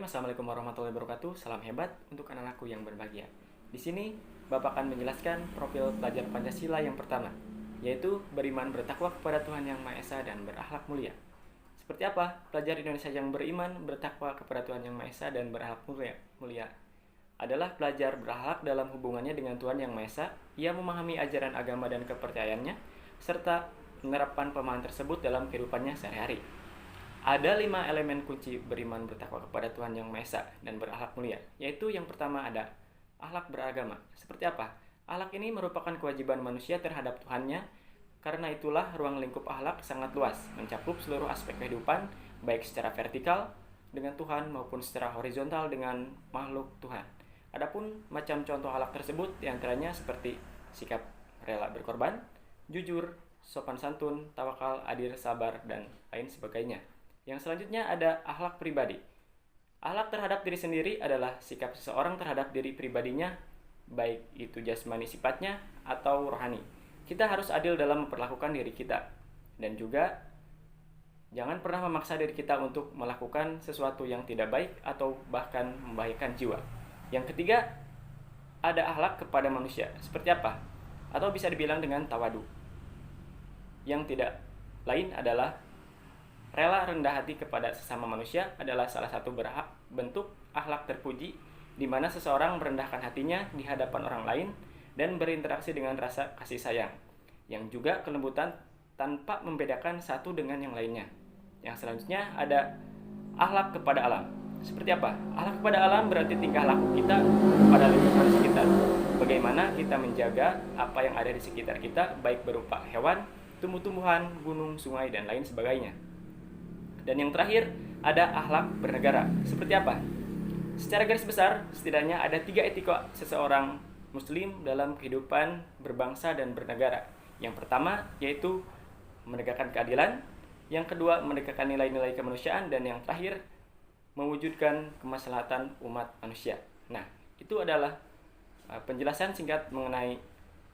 Assalamualaikum warahmatullahi wabarakatuh. Salam hebat untuk anak-anakku yang berbahagia. Di sini, Bapak akan menjelaskan profil pelajar Pancasila yang pertama, yaitu beriman bertakwa kepada Tuhan Yang Maha Esa dan berakhlak mulia. Seperti apa pelajar Indonesia yang beriman bertakwa kepada Tuhan Yang Maha Esa dan berakhlak mulia? Adalah pelajar berakhlak dalam hubungannya dengan Tuhan Yang Maha Esa. Ia memahami ajaran agama dan kepercayaannya, serta menerapkan pemahaman tersebut dalam kehidupannya sehari-hari. Ada 5 elemen kunci beriman bertakwa kepada Tuhan Yang Maha Esa dan berakhlak mulia, yaitu yang pertama ada akhlak beragama. Seperti apa? Akhlak ini merupakan kewajiban manusia terhadap Tuhannya, karena itulah ruang lingkup akhlak sangat luas, mencakup seluruh aspek kehidupan, baik secara vertikal dengan Tuhan maupun secara horizontal dengan makhluk Tuhan. Adapun macam contoh akhlak tersebut diantaranya seperti sikap rela berkorban, jujur, sopan santun, tawakal, adil, sabar, dan lain sebagainya. Yang selanjutnya ada akhlak pribadi. Akhlak terhadap diri sendiri adalah sikap seseorang terhadap diri pribadinya, baik itu jasmani sifatnya atau rohani. Kita harus adil dalam memperlakukan diri kita, dan juga jangan pernah memaksa diri kita untuk melakukan sesuatu yang tidak baik atau bahkan membahayakan jiwa. Yang ketiga, ada akhlak kepada manusia. Seperti apa? Atau bisa dibilang dengan tawadu. Yang tidak lain adalah rela rendah hati kepada sesama manusia adalah salah satu bentuk akhlak terpuji, di mana seseorang merendahkan hatinya di hadapan orang lain dan berinteraksi dengan rasa kasih sayang, yang juga kelembutan tanpa membedakan satu dengan yang lainnya. Yang selanjutnya ada akhlak kepada alam. Seperti apa? Akhlak kepada alam berarti tingkah laku kita pada lingkungan sekitar. Bagaimana kita menjaga apa yang ada di sekitar kita, baik berupa hewan, tumbuh-tumbuhan, gunung, sungai, dan lain sebagainya. Dan yang terakhir, ada akhlak bernegara. Seperti apa? Secara garis besar, setidaknya ada 3 etika seseorang muslim dalam kehidupan berbangsa dan bernegara. Yang pertama, yaitu menegakkan keadilan. Yang kedua, menegakkan nilai-nilai kemanusiaan. Dan yang terakhir, mewujudkan kemaslahatan umat manusia. Nah, itu adalah penjelasan singkat mengenai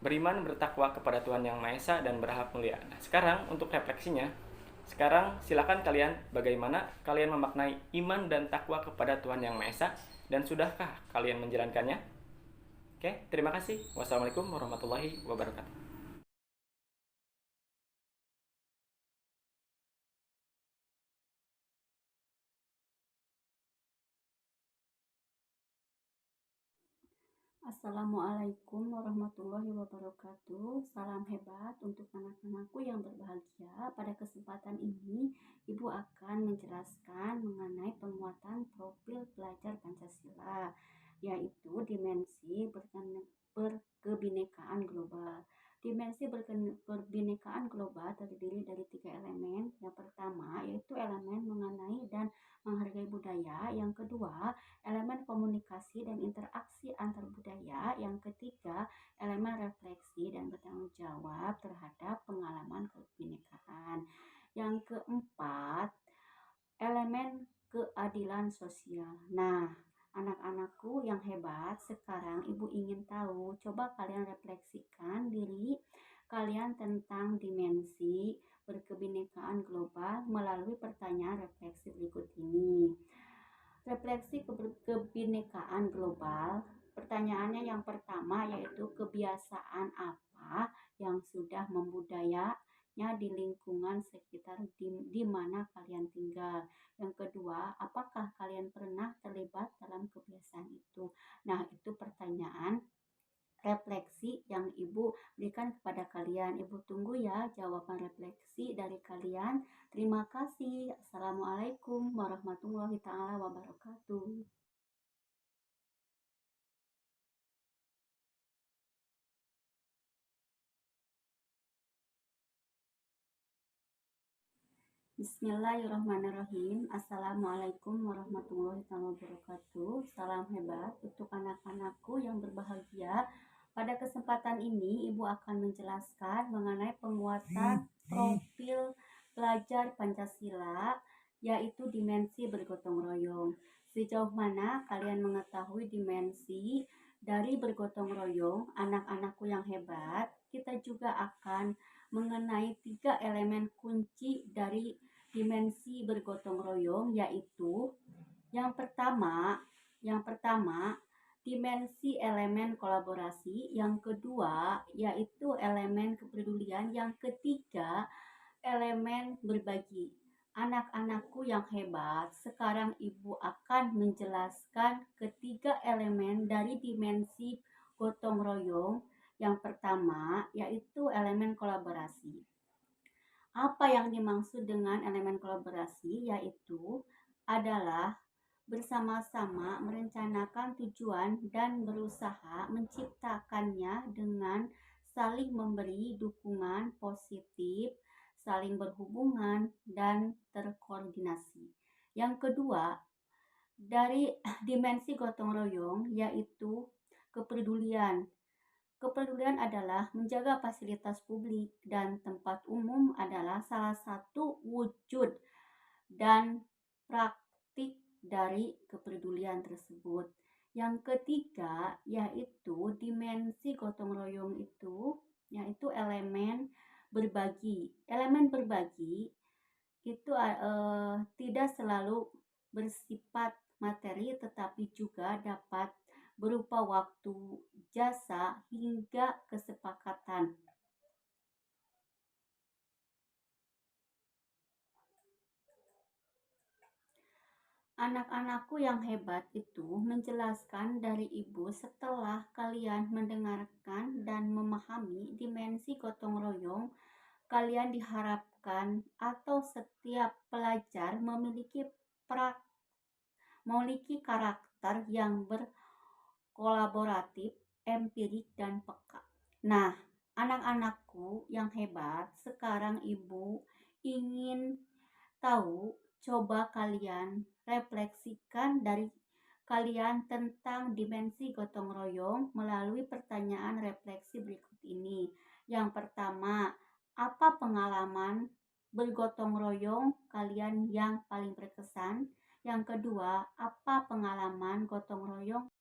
beriman bertakwa kepada Tuhan Yang Maha Esa dan berakhlak mulia. Nah, sekarang untuk refleksinya, sekarang silakan kalian bagaimana kalian memaknai iman dan takwa kepada Tuhan Yang Maha Esa, dan sudahkah kalian menjalankannya? Oke, terima kasih. Wassalamualaikum warahmatullahi wabarakatuh. Assalamualaikum warahmatullahi wabarakatuh. Salam hebat untuk anak-anakku yang berbahagia. Pada kesempatan ini, Ibu akan menjelaskan mengenai penguatan profil pelajar Pancasila, yaitu dimensi berkebinekaan global. Dimensi berkebinekaan global terdiri dari 3 elemen. Yang pertama yaitu elemen mengenai dan menghargai budaya. Yang kedua, elemen komunikasi dan interaksi antar budaya. Yang ketiga, elemen refleksi dan bertanggung jawab terhadap pengalaman kebinekaan. Yang keempat, elemen keadilan sosial. Nah, anak-anakku yang hebat, sekarang Ibu ingin tahu, coba kalian refleksikan diri kalian tentang dimensi berkebinekaan global melalui pertanyaan refleksi berikut ini. Refleksi kebinekaan global, pertanyaannya yang pertama yaitu kebiasaan apa yang sudah membudayanya di lingkungan sekitar di mana kalian tinggal. Yang kedua, apakah kalian pernah terlibat dalam kebiasaan itu? Nah, itu pertanyaan refleksi yang Ibu berikan kepada kalian. Ibu tunggu ya jawaban refleksi dari kalian. Terima kasih. Assalamualaikum warahmatullahi taala wabarakatuh. Bismillahirrahmanirrahim. Assalamualaikum warahmatullahi wabarakatuh. Salam hebat untuk anak-anakku yang berbahagia. Pada kesempatan ini, Ibu akan menjelaskan mengenai penguatan profil pelajar Pancasila, yaitu dimensi bergotong royong. Sejauh mana kalian mengetahui dimensi dari bergotong royong, anak-anakku yang hebat? Kita juga akan mengenai 3 elemen kunci dari dimensi bergotong royong, yaitu Yang pertama, yang pertama dimensi elemen kolaborasi, yang kedua yaitu elemen kepedulian, yang ketiga elemen berbagi. Anak-anakku yang hebat, sekarang Ibu akan menjelaskan ketiga elemen dari dimensi gotong royong. Yang pertama yaitu elemen kolaborasi. Apa yang dimaksud dengan elemen kolaborasi yaitu adalah bersama-sama merencanakan tujuan dan berusaha menciptakannya dengan saling memberi dukungan positif, saling berhubungan, dan terkoordinasi. Yang kedua, dari dimensi gotong royong yaitu kepedulian. Kepedulian adalah menjaga fasilitas publik dan tempat umum adalah salah satu wujud dan praktik dari kepedulian tersebut. Yang ketiga yaitu dimensi gotong royong itu yaitu elemen berbagi. Elemen berbagi itu tidak selalu bersifat materi tetapi juga dapat berupa waktu, jasa, hingga kesepakatan. Anak-anakku yang hebat itu menjelaskan dari Ibu setelah kalian mendengarkan dan memahami dimensi gotong royong, kalian diharapkan atau setiap pelajar memiliki karakter yang berkolaboratif, empirik, dan peka. Nah, anak-anakku yang hebat, sekarang Ibu ingin tahu, coba kalian refleksikan dari kalian tentang dimensi gotong royong melalui pertanyaan refleksi berikut ini. Yang pertama, apa pengalaman bergotong royong kalian yang paling berkesan? Yang kedua, apa pengalaman gotong royong?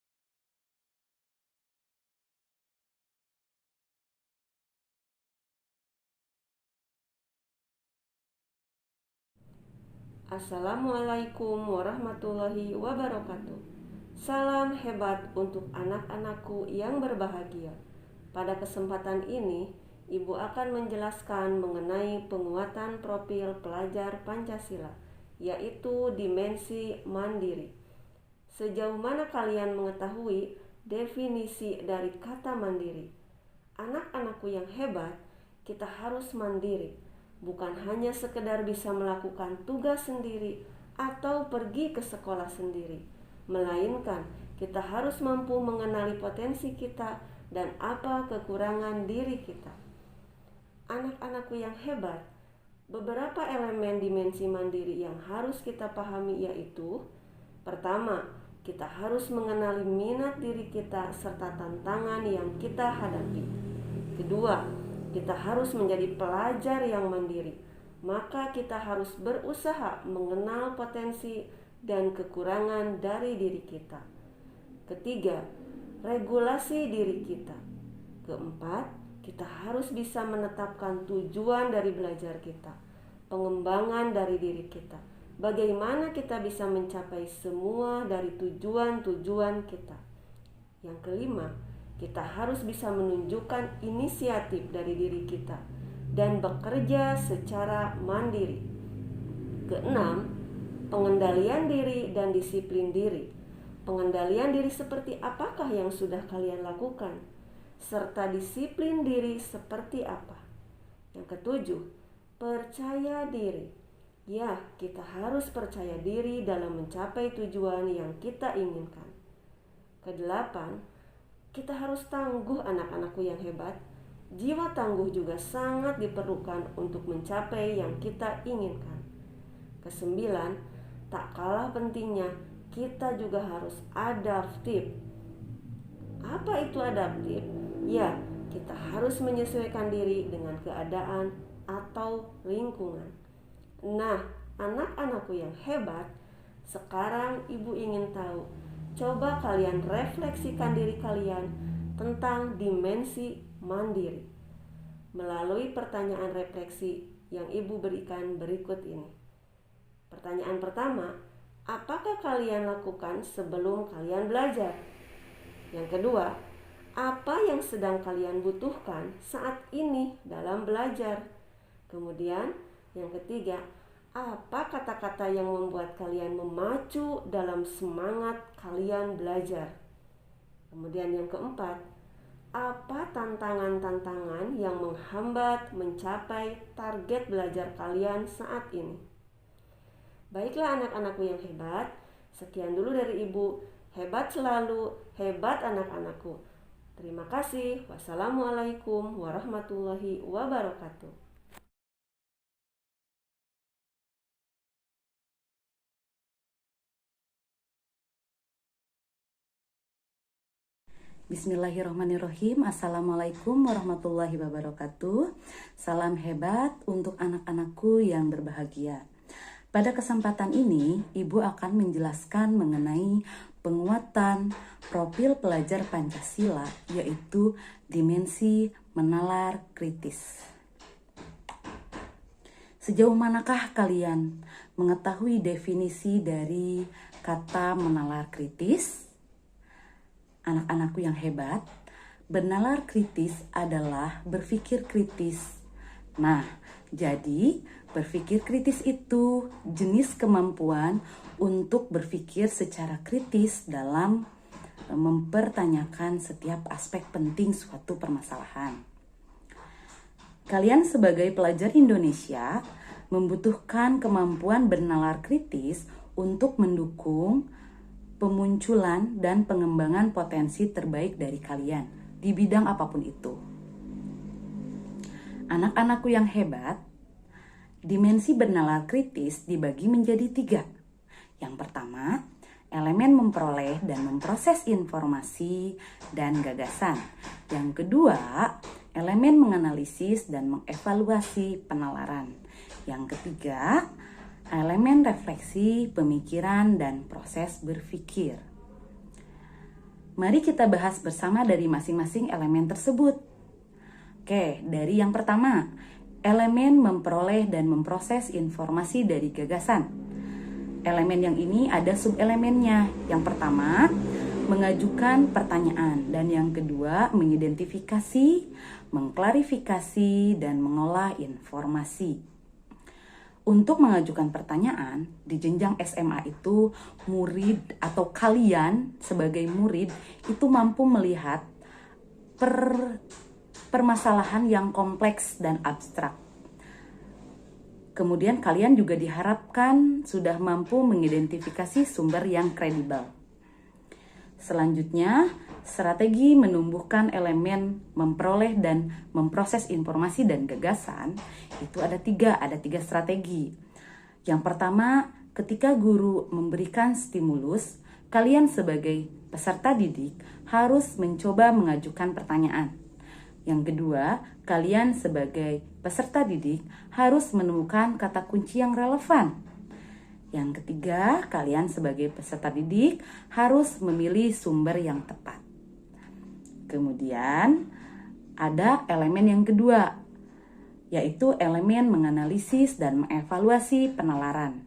Assalamualaikum warahmatullahi wabarakatuh. Salam hebat untuk anak-anakku yang berbahagia. Pada kesempatan ini, Ibu akan menjelaskan mengenai penguatan profil pelajar Pancasila, yaitu dimensi mandiri. Sejauh mana kalian mengetahui definisi dari kata mandiri? Anak-anakku yang hebat, kita harus mandiri, bukan hanya sekedar bisa melakukan tugas sendiri atau pergi ke sekolah sendiri, melainkan kita harus mampu mengenali potensi kita dan apa kekurangan diri kita. Anak-anakku yang hebat, beberapa elemen dimensi mandiri yang harus kita pahami yaitu: pertama, kita harus mengenali minat diri kita serta tantangan yang kita hadapi. Kedua, kita harus menjadi pelajar yang mandiri. Maka kita harus berusaha mengenal potensi dan kekurangan dari diri kita. Ketiga, regulasi diri kita. Keempat, kita harus bisa menetapkan tujuan dari belajar kita, pengembangan dari diri kita. Bagaimana kita bisa mencapai semua dari tujuan-tujuan kita. Yang kelima, kita harus bisa menunjukkan inisiatif dari diri kita dan bekerja secara mandiri. Keenam, pengendalian diri dan disiplin diri. Pengendalian diri seperti apakah yang sudah kalian lakukan, serta disiplin diri seperti apa. Yang ketujuh, percaya diri. Ya, kita harus percaya diri dalam mencapai tujuan yang kita inginkan. Kedelapan, kita harus tangguh anak-anakku yang hebat. Jiwa tangguh juga sangat diperlukan untuk mencapai yang kita inginkan. Kesembilan, tak kalah pentingnya, kita juga harus adaptif. Apa itu adaptif? Ya, kita harus menyesuaikan diri dengan keadaan atau lingkungan. Nah, anak-anakku yang hebat, sekarang Ibu ingin tahu, coba kalian refleksikan diri kalian tentang dimensi mandiri melalui pertanyaan refleksi yang Ibu berikan berikut ini. Pertanyaan pertama, apakah kalian lakukan sebelum kalian belajar? Yang kedua, apa yang sedang kalian butuhkan saat ini dalam belajar? Kemudian, yang ketiga, apa kata-kata yang membuat kalian memacu dalam semangat kalian belajar? Kemudian yang keempat, apa tantangan-tantangan yang menghambat mencapai target belajar kalian saat ini? Baiklah anak-anakku yang hebat, sekian dulu dari Ibu. Hebat selalu, hebat anak-anakku. Terima kasih. Wassalamualaikum warahmatullahi wabarakatuh. Bismillahirrahmanirrahim. Assalamualaikum warahmatullahi wabarakatuh. Salam hebat untuk anak-anakku yang berbahagia. Pada kesempatan ini, Ibu akan menjelaskan mengenai penguatan profil pelajar Pancasila, yaitu dimensi menalar kritis. Sejauh manakah kalian mengetahui definisi dari kata menalar kritis? Anak-anakku yang hebat, bernalar kritis adalah berpikir kritis. Nah, jadi berpikir kritis itu jenis kemampuan untuk berpikir secara kritis dalam mempertanyakan setiap aspek penting suatu permasalahan. Kalian sebagai pelajar Indonesia membutuhkan kemampuan bernalar kritis untuk mendukung pemunculan dan pengembangan potensi terbaik dari kalian di bidang apapun itu. Anak-anakku yang hebat, dimensi bernalar kritis dibagi menjadi 3. Yang pertama, elemen memperoleh dan memproses informasi dan gagasan. Yang kedua, elemen menganalisis dan mengevaluasi penalaran. Yang ketiga, elemen refleksi, pemikiran, dan proses berpikir. Mari kita bahas bersama dari masing-masing elemen tersebut. Oke, dari yang pertama, elemen memperoleh dan memproses informasi dari gagasan. Elemen yang ini ada subelemennya. Yang pertama, mengajukan pertanyaan, dan yang kedua, mengidentifikasi, mengklarifikasi, dan mengolah informasi. Untuk mengajukan pertanyaan, di jenjang SMA itu murid atau kalian sebagai murid itu mampu melihat permasalahan yang kompleks dan abstrak. Kemudian kalian juga diharapkan sudah mampu mengidentifikasi sumber yang kredibel. Selanjutnya, strategi menumbuhkan elemen memperoleh dan memproses informasi dan gagasan itu ada tiga strategi. Yang pertama, ketika guru memberikan stimulus, kalian sebagai peserta didik harus mencoba mengajukan pertanyaan. Yang kedua, kalian sebagai peserta didik harus menemukan kata kunci yang relevan. Yang ketiga, kalian sebagai peserta didik harus memilih sumber yang tepat. Kemudian ada elemen yang kedua, yaitu elemen menganalisis dan mengevaluasi penalaran.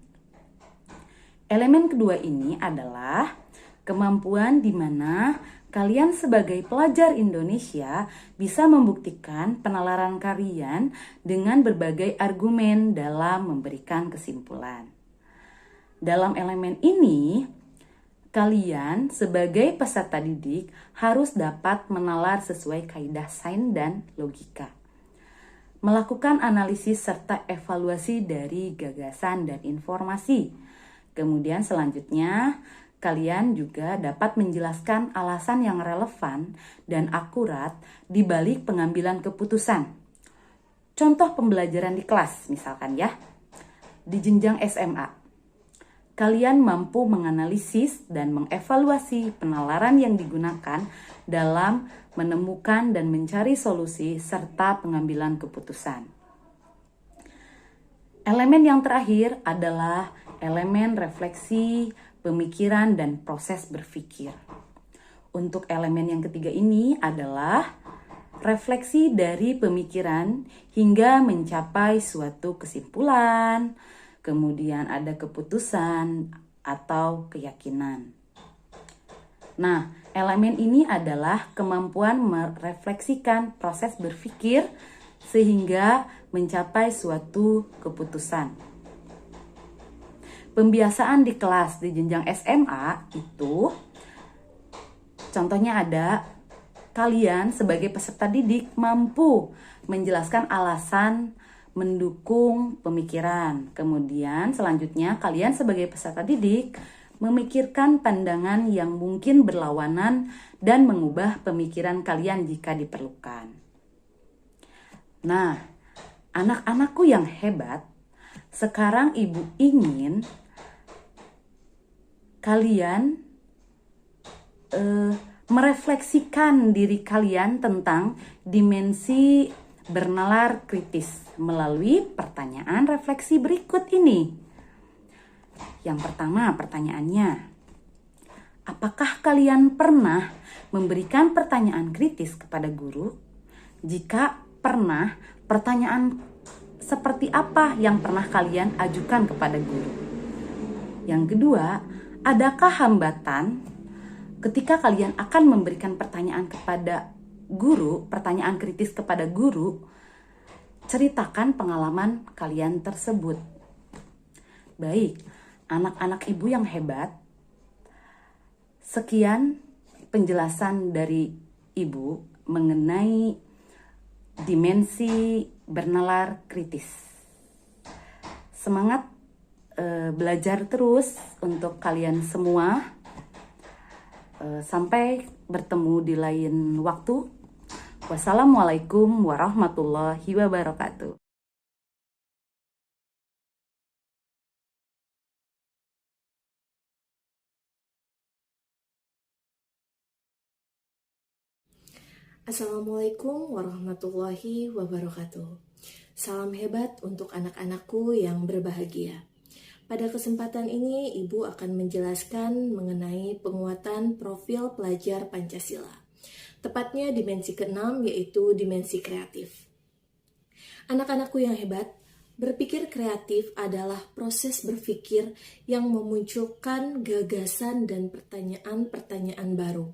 Elemen kedua ini adalah kemampuan di mana kalian sebagai pelajar Indonesia bisa membuktikan penalaran kalian dengan berbagai argumen dalam memberikan kesimpulan. Dalam elemen ini, kalian sebagai peserta didik harus dapat menalar sesuai kaidah sains dan logika. Melakukan analisis serta evaluasi dari gagasan dan informasi. Kemudian selanjutnya, kalian juga dapat menjelaskan alasan yang relevan dan akurat di balik pengambilan keputusan. Contoh pembelajaran di kelas misalkan ya, di jenjang SMA. Kalian mampu menganalisis dan mengevaluasi penalaran yang digunakan dalam menemukan dan mencari solusi serta pengambilan keputusan. Elemen yang terakhir adalah elemen refleksi, pemikiran, dan proses berpikir. Untuk elemen yang ketiga ini adalah refleksi dari pemikiran hingga mencapai suatu kesimpulan, kemudian ada keputusan atau keyakinan. Nah, elemen ini adalah kemampuan merefleksikan proses berpikir sehingga mencapai suatu keputusan. Pembiasaan di kelas di jenjang SMA itu contohnya ada kalian sebagai peserta didik mampu menjelaskan alasan mendukung pemikiran. Kemudian selanjutnya kalian sebagai peserta didik memikirkan pandangan yang mungkin berlawanan dan mengubah pemikiran kalian jika diperlukan. Nah, anak-anakku yang hebat, sekarang ibu ingin kalian merefleksikan diri kalian tentang dimensi bernalar kritis melalui pertanyaan refleksi berikut ini. Yang pertama, pertanyaannya, apakah kalian pernah memberikan pertanyaan kritis kepada guru? Jika pernah, pertanyaan seperti apa yang pernah kalian ajukan kepada guru? Yang kedua, adakah hambatan ketika kalian akan memberikan pertanyaan kepada guru, pertanyaan kritis kepada guru? Ceritakan pengalaman kalian tersebut. Baik, anak-anak ibu yang hebat, sekian penjelasan dari ibu mengenai dimensi bernalar kritis. Semangat belajar terus untuk kalian semua. Sampai bertemu di lain waktu. Wassalamualaikum warahmatullahi wabarakatuh. Assalamualaikum warahmatullahi wabarakatuh. Salam hebat untuk anak-anakku yang berbahagia. Pada kesempatan ini, Ibu akan menjelaskan mengenai penguatan profil pelajar Pancasila. Tepatnya dimensi ke-6, yaitu dimensi kreatif. Anak-anakku yang hebat, berpikir kreatif adalah proses berpikir yang memunculkan gagasan dan pertanyaan-pertanyaan baru.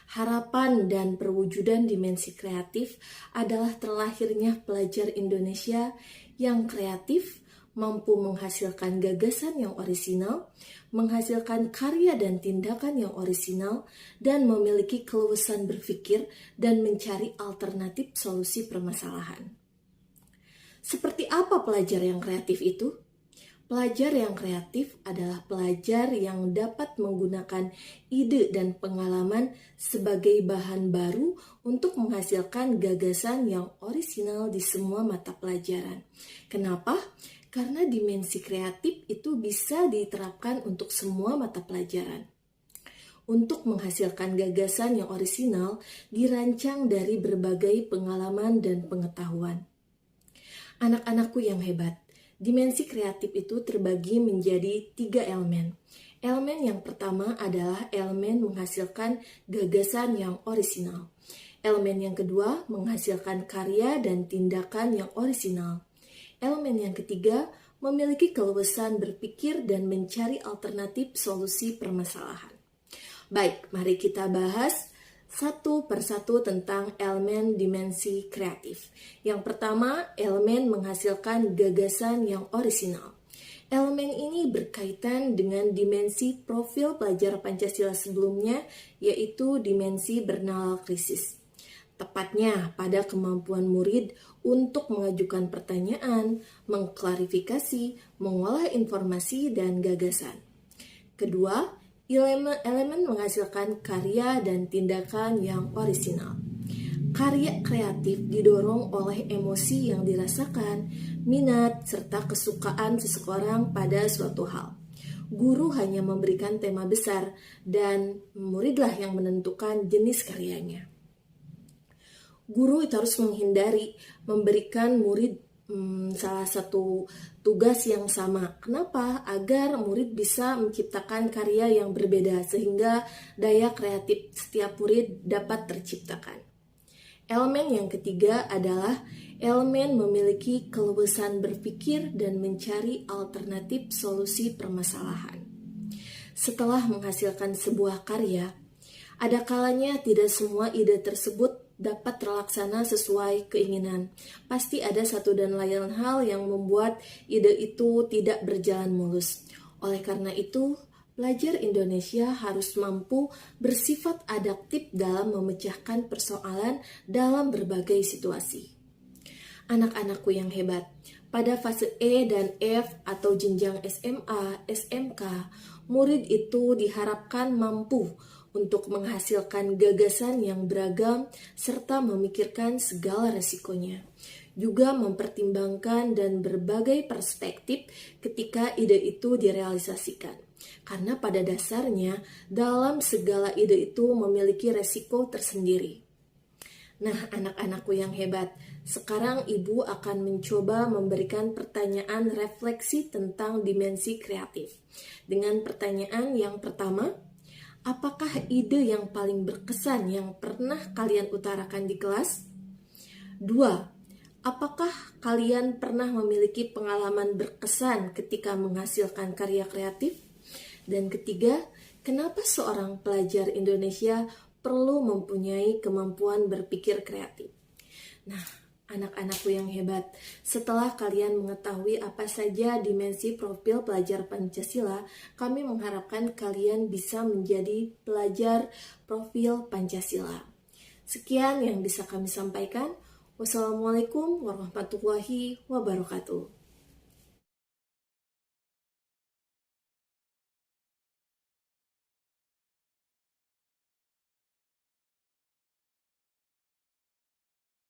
Harapan dan perwujudan dimensi kreatif adalah terlahirnya pelajar Indonesia yang kreatif, mampu menghasilkan gagasan yang orisinal, menghasilkan karya dan tindakan yang orisinal, dan memiliki keluasan berpikir dan mencari alternatif solusi permasalahan. Seperti apa pelajar yang kreatif itu? Pelajar yang kreatif adalah pelajar yang dapat menggunakan ide dan pengalaman sebagai bahan baru untuk menghasilkan gagasan yang orisinal di semua mata pelajaran. Kenapa? Karena dimensi kreatif itu bisa diterapkan untuk semua mata pelajaran. Untuk menghasilkan gagasan yang orisinal dirancang dari berbagai pengalaman dan pengetahuan. Anak-anakku yang hebat, dimensi kreatif itu terbagi menjadi 3 elemen. Elemen yang pertama adalah elemen menghasilkan gagasan yang orisinal. Elemen yang kedua menghasilkan karya dan tindakan yang orisinal. Elemen yang ketiga memiliki keluasan berpikir dan mencari alternatif solusi permasalahan. Baik, mari kita bahas satu persatu tentang elemen dimensi kreatif. Yang pertama, elemen menghasilkan gagasan yang orisinal. Elemen ini berkaitan dengan dimensi profil pelajar Pancasila sebelumnya, yaitu dimensi bernalar kritis. Tepatnya pada kemampuan murid untuk mengajukan pertanyaan, mengklarifikasi, mengolah informasi, dan gagasan. Kedua, elemen menghasilkan karya dan tindakan yang orisinal. Karya kreatif didorong oleh emosi yang dirasakan, minat, serta kesukaan seseorang pada suatu hal. Guru hanya memberikan tema besar dan muridlah yang menentukan jenis karyanya. Guru itu harus menghindari memberikan murid salah satu tugas yang sama. Kenapa? Agar murid bisa menciptakan karya yang berbeda sehingga daya kreatif setiap murid dapat terciptakan. Elemen yang ketiga adalah elemen memiliki keluasan berpikir dan mencari alternatif solusi permasalahan. Setelah menghasilkan sebuah karya, ada kalanya tidak semua ide tersebut dapat terlaksana sesuai keinginan. Pasti ada satu dan lain hal yang membuat ide itu tidak berjalan mulus. Oleh karena itu, pelajar Indonesia harus mampu bersifat adaptif dalam memecahkan persoalan dalam berbagai situasi. Anak-anakku yang hebat, pada fase E dan F atau jenjang SMA, SMK, murid itu diharapkan mampu untuk menghasilkan gagasan yang beragam serta memikirkan segala resikonya. Juga mempertimbangkan dan berbagai perspektif ketika ide itu direalisasikan. Karena pada dasarnya, dalam segala ide itu memiliki resiko tersendiri. Nah, anak-anakku yang hebat, sekarang Ibu akan mencoba memberikan pertanyaan refleksi tentang dimensi kreatif. Dengan pertanyaan yang pertama, apakah ide yang paling berkesan yang pernah kalian utarakan di kelas? 2. Apakah kalian pernah memiliki pengalaman berkesan ketika menghasilkan karya kreatif? Dan ketiga, kenapa seorang pelajar Indonesia perlu mempunyai kemampuan berpikir kreatif? Nah, anak-anakku yang hebat, setelah kalian mengetahui apa saja dimensi profil pelajar Pancasila, kami mengharapkan kalian bisa menjadi pelajar profil Pancasila. Sekian yang bisa kami sampaikan. Wassalamualaikum warahmatullahi wabarakatuh.